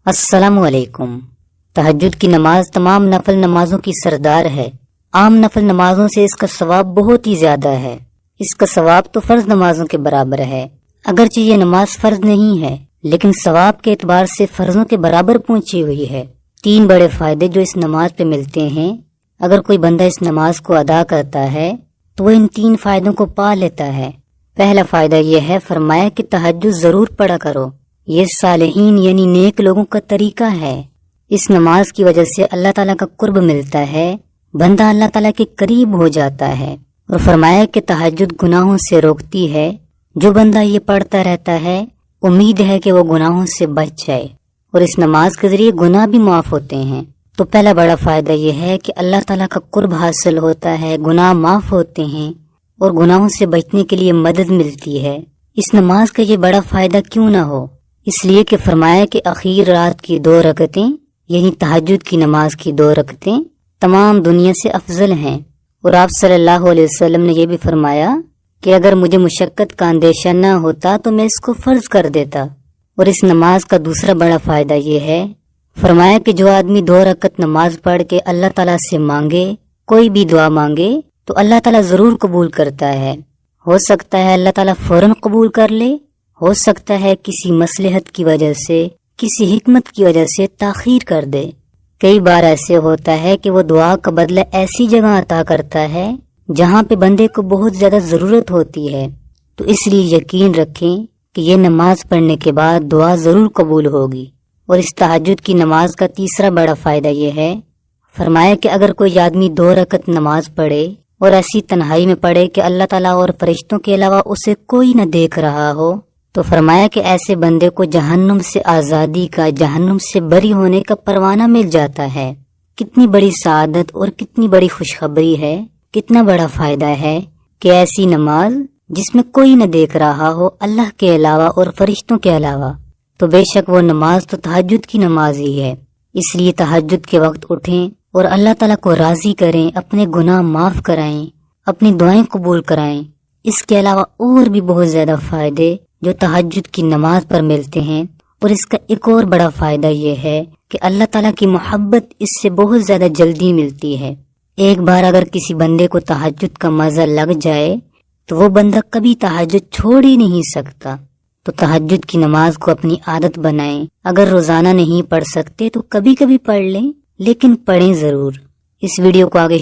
السلام علیکم۔ تہجد کی نماز تمام نفل نمازوں کی سردار ہے۔ عام نفل نمازوں سے اس کا ثواب بہت ہی زیادہ ہے۔ اس کا ثواب تو فرض نمازوں کے برابر ہے۔ اگرچہ یہ نماز فرض نہیں ہے لیکن ثواب کے اعتبار سے فرضوں کے برابر پہنچی ہوئی ہے۔ 3 بڑے فائدے جو اس نماز پہ ملتے ہیں، اگر کوئی بندہ اس نماز کو ادا کرتا ہے تو وہ ان 3 فائدوں کو پا لیتا ہے۔ پہلا فائدہ یہ ہے، فرمایا کہ تہجد ضرور پڑھا کرو، یہ صالحین یعنی نیک لوگوں کا طریقہ ہے۔ اس نماز کی وجہ سے اللہ تعالیٰ کا قرب ملتا ہے، بندہ اللہ تعالیٰ کے قریب ہو جاتا ہے۔ اور فرمایا کہ تہجد گناہوں سے روکتی ہے، جو بندہ یہ پڑھتا رہتا ہے امید ہے کہ وہ گناہوں سے بچ جائے، اور اس نماز کے ذریعے گناہ بھی معاف ہوتے ہیں۔ تو پہلا بڑا فائدہ یہ ہے کہ اللہ تعالیٰ کا قرب حاصل ہوتا ہے، گناہ معاف ہوتے ہیں اور گناہوں سے بچنے کے لیے مدد ملتی ہے۔ اس نماز کا یہ بڑا فائدہ کیوں نہ ہو، اس لیے کہ فرمایا کہ اخیر رات کی 2 رکعتیں یعنی تہجد کی نماز کی 2 رکعتیں تمام دنیا سے افضل ہیں۔ اور آپ صلی اللہ علیہ وسلم نے یہ بھی فرمایا کہ اگر مجھے مشقت کا اندیشہ نہ ہوتا تو میں اس کو فرض کر دیتا۔ اور اس نماز کا دوسرا بڑا فائدہ یہ ہے، فرمایا کہ جو آدمی 2 رکعت نماز پڑھ کے اللہ تعالیٰ سے مانگے، کوئی بھی دعا مانگے تو اللہ تعالیٰ ضرور قبول کرتا ہے۔ ہو سکتا ہے اللہ تعالیٰ فوراً قبول کر لے، ہو سکتا ہے کسی مصلحت کی وجہ سے، کسی حکمت کی وجہ سے تاخیر کر دے۔ کئی بار ایسے ہوتا ہے کہ وہ دعا کا بدلہ ایسی جگہ عطا کرتا ہے جہاں پہ بندے کو بہت زیادہ ضرورت ہوتی ہے۔ تو اس لیے یقین رکھیں کہ یہ نماز پڑھنے کے بعد دعا ضرور قبول ہوگی۔ اور اس تہجد کی نماز کا تیسرا بڑا فائدہ یہ ہے، فرمایا کہ اگر کوئی آدمی 2 رکعت نماز پڑھے اور ایسی تنہائی میں پڑھے کہ اللہ تعالیٰ اور فرشتوں کے علاوہ اسے کوئی نہ دیکھ رہا ہو، تو فرمایا کہ ایسے بندے کو جہنم سے آزادی کا، جہنم سے بری ہونے کا پروانہ مل جاتا ہے۔ کتنی بڑی سعادت اور کتنی بڑی خوشخبری ہے، کتنا بڑا فائدہ ہے کہ ایسی نماز جس میں کوئی نہ دیکھ رہا ہو اللہ کے علاوہ اور فرشتوں کے علاوہ، تو بے شک وہ نماز تو تہجد کی نماز ہی ہے۔ اس لیے تہجد کے وقت اٹھیں اور اللہ تعالیٰ کو راضی کریں، اپنے گناہ معاف کرائیں، اپنی دعائیں قبول کرائیں۔ اس کے علاوہ اور بھی بہت زیادہ فائدے جو تہجد کی نماز پر ملتے ہیں۔ اور اس کا ایک اور بڑا فائدہ یہ ہے کہ اللہ تعالیٰ کی محبت اس سے بہت زیادہ جلدی ملتی ہے۔ ایک بار اگر کسی بندے کو تہجد کا مزہ لگ جائے تو وہ بندہ کبھی تہجد چھوڑ ہی نہیں سکتا۔ تو تہجد کی نماز کو اپنی عادت بنائیں۔ اگر روزانہ نہیں پڑھ سکتے تو کبھی کبھی پڑھ لیں، لیکن پڑھیں ضرور۔ اس ویڈیو کو آگے